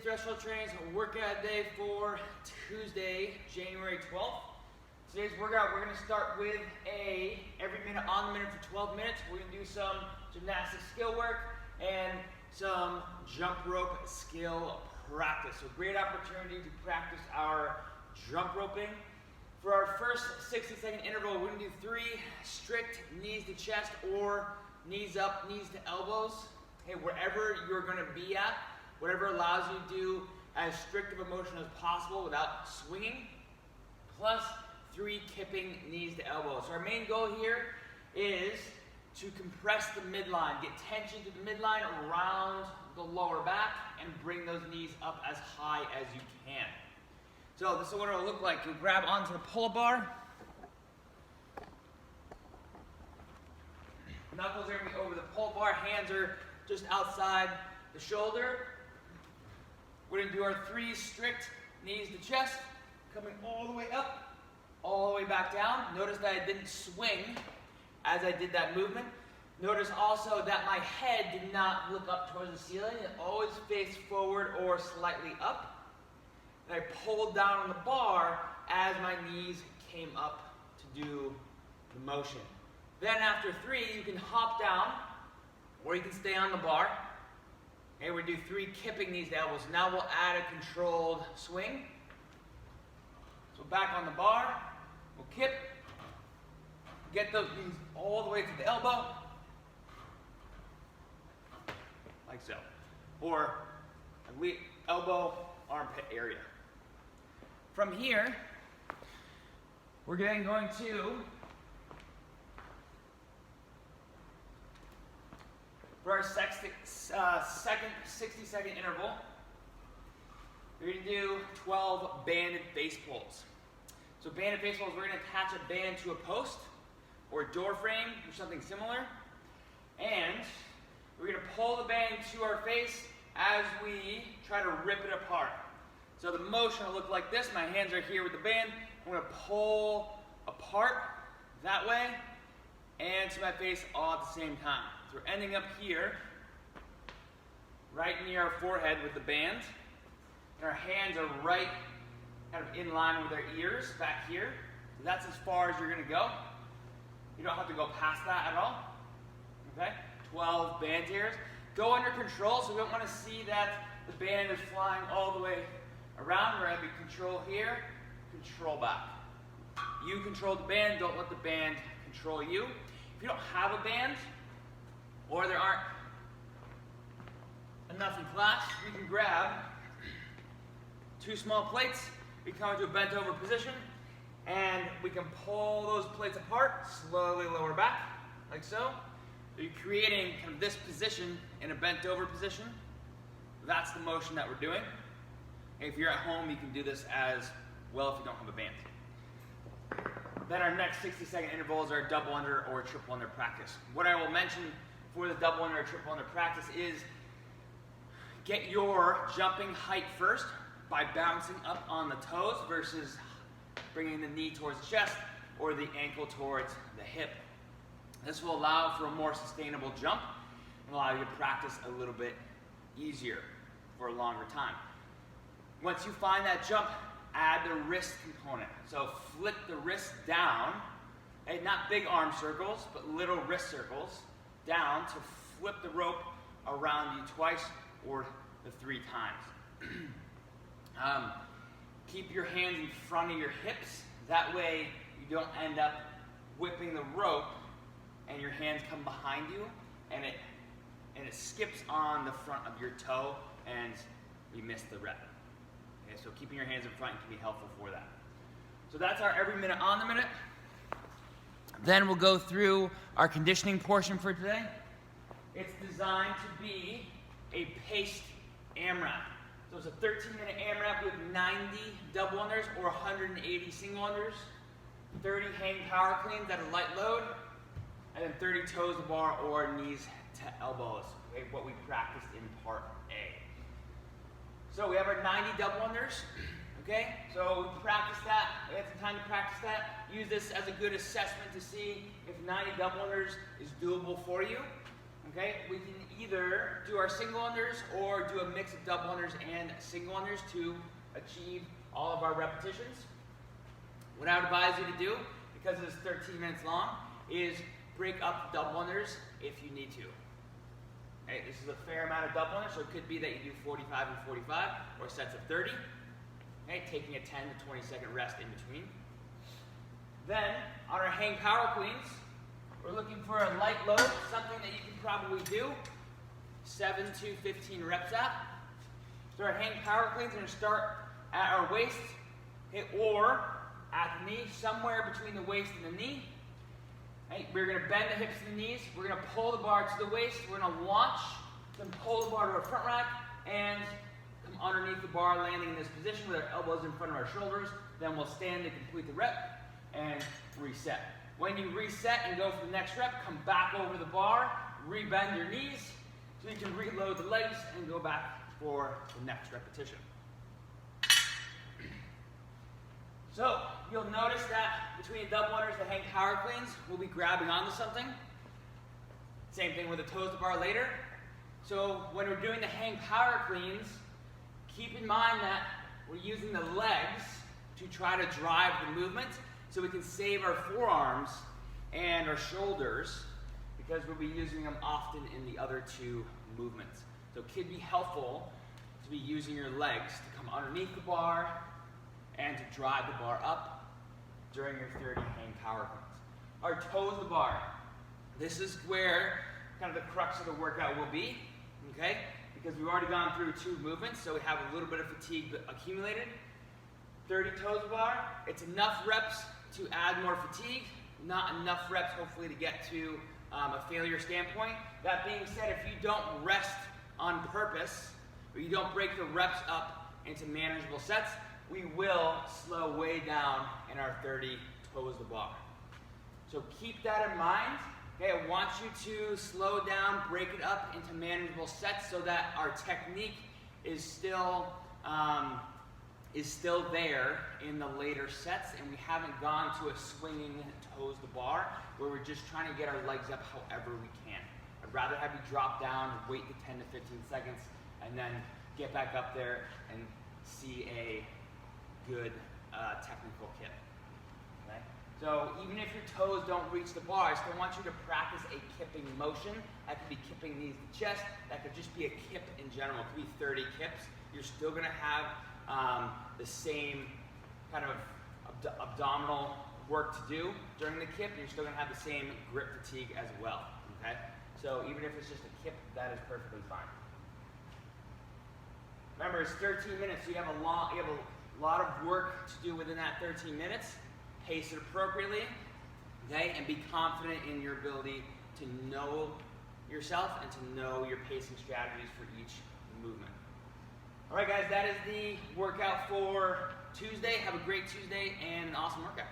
Stressful Training's workout day for Tuesday, January 12th. Today's workout, we're going to start with every minute on the minute for 12 minutes. We're going to do some gymnastic skill work and some jump rope skill practice. So great opportunity to practice our jump roping. For our first 60-second interval, we're going to do 3 strict knees to chest or knees up, knees to elbows. Okay, wherever you're going to be at, whatever allows you to do as strict of a motion as possible without swinging, plus 3 kipping knees to elbows. So our main goal here is to compress the midline, get tension to the midline around the lower back, and bring those knees up as high as you can. So this is what it'll look like. You'll grab onto the pull bar. Knuckles are going to be over the pull bar. Hands are just outside the shoulder. We're going to do our 3 strict knees to chest, coming all the way up, all the way back down. Notice that I didn't swing as I did that movement. Notice also that my head did not look up towards the ceiling. It always faced forward or slightly up. And I pulled down on the bar as my knees came up to do the motion. Then after 3, you can hop down, or you can stay on the bar. Okay, we do 3 kipping knees to elbows. Now we'll add a controlled swing. So back on the bar, we'll kip, get those knees all the way to the elbow, like so. Or elbow, armpit area. From here, we're then going to, for our second 60-second interval, we're going to do 12 banded face pulls. So banded face pulls, we're going to attach a band to a post or a door frame or something similar. And we're going to pull the band to our face as we try to rip it apart. So the motion will look like this. My hands are here with the band. I'm going to pull apart that way and to my face all at the same time. So we're ending up here, right near our forehead with the band. And our hands are right kind of in line with our ears back here. So that's as far as you're going to go. You don't have to go past that at all. Okay? 12 band tears. Go under control, so we don't want to see that the band is flying all the way around. We're going to be control here, control back. You control the band, don't let the band control you. If you don't have a band, or there aren't enough in class, we can grab 2 small plates. We come into a bent over position, and we can pull those plates apart, slowly lower back, like so. So you're creating kind of this position in a bent over position. That's the motion that we're doing. If you're at home, you can do this as well if you don't have a band. Then our next 60-second interval is our double under or triple under practice. What I will mention for the double under or triple under practice is get your jumping height first by bouncing up on the toes versus bringing the knee towards the chest or the ankle towards the hip. This will allow for a more sustainable jump and allow you to practice a little bit easier for a longer time. Once you find that jump, add the wrist component. So flip the wrist down, and not big arm circles, but little wrist circles down to flip the rope around you twice or the 3 times. Keep your hands in front of your hips. That way you don't end up whipping the rope and your hands come behind you and it skips on the front of your toe and you miss the rep. Okay, so keeping your hands in front can be helpful for that. So that's our every minute on the minute. Then we'll go through our conditioning portion for today. It's designed to be a paced AMRAP. So it's a 13-minute AMRAP with 90 double unders or 180 single unders, 30 hang power cleans at a light load, and then 30 toes to bar or knees to elbows, okay, what we practiced in part A. So we have our 90 double unders, okay? So we practiced that, we had some time to practice that. Use this as a good assessment to see if 90 double unders is doable for you. Okay, we can either do our single unders or do a mix of double unders and single unders to achieve all of our repetitions. What I would advise you to do, because it is 13 minutes long, is break up double unders if you need to. Okay, this is a fair amount of double unders, so it could be that you do 45 and 45 or sets of 30. Okay, taking a 10 to 20 second rest in between. Then, on our hang power cleans, we're looking for a light load, something that you can probably do 7 to 15 reps at. So our hang power cleans are going to start at our waist, okay, or at the knee, somewhere between the waist and the knee. Okay, we're going to bend the hips to the knees. We're going to pull the bar to the waist. We're going to launch, then pull the bar to our front rack, and come underneath the bar, landing in this position with our elbows in front of our shoulders. Then we'll stand to complete the rep and reset. When you reset and go for the next rep, come back over the bar, rebend your knees so you can reload the legs and go back for the next repetition. So you'll notice that between the double unders, the hang power cleans, we'll be grabbing onto something. Same thing with the toes to bar later. So when we're doing the hang power cleans, keep in mind that we're using the legs to try to drive the movement so we can save our forearms and our shoulders because we'll be using them often in the other two movements. So it could be helpful to be using your legs to come underneath the bar and to drive the bar up during your 30 hang power cleans. Our toes to the bar. This is where kind of the crux of the workout will be, okay? Because we've already gone through two movements, so we have a little bit of fatigue accumulated. 30 toes to bar, it's enough reps to add more fatigue, not enough reps hopefully to get to a failure standpoint. That being said, if you don't rest on purpose, or you don't break the reps up into manageable sets, we will slow way down in our 30 toes to bar. So keep that in mind. Okay, I want you to slow down, break it up into manageable sets so that our technique is still there in the later sets, and we haven't gone to a swinging toes to bar where we're just trying to get our legs up however we can. I'd rather have you drop down, wait the 10 to 15 seconds, and then get back up there and see a good technical kip. Okay? So even if your toes don't reach the bar, I still want you to practice a kipping motion. That could be kipping knees to chest. That could just be a kip in general. It could be 30 kips. You're still going to have the same kind of abdominal work to do during the kip. You're still going to have the same grip fatigue as well. Okay? So even if it's just a kip, that is perfectly fine. Remember, it's 13 minutes, so you have a lot of work to do within that 13 minutes. Pace it appropriately, okay, and be confident in your ability to know yourself and to know your pacing strategies for each movement. All right, guys, that is the workout for Tuesday. Have a great Tuesday and an awesome workout.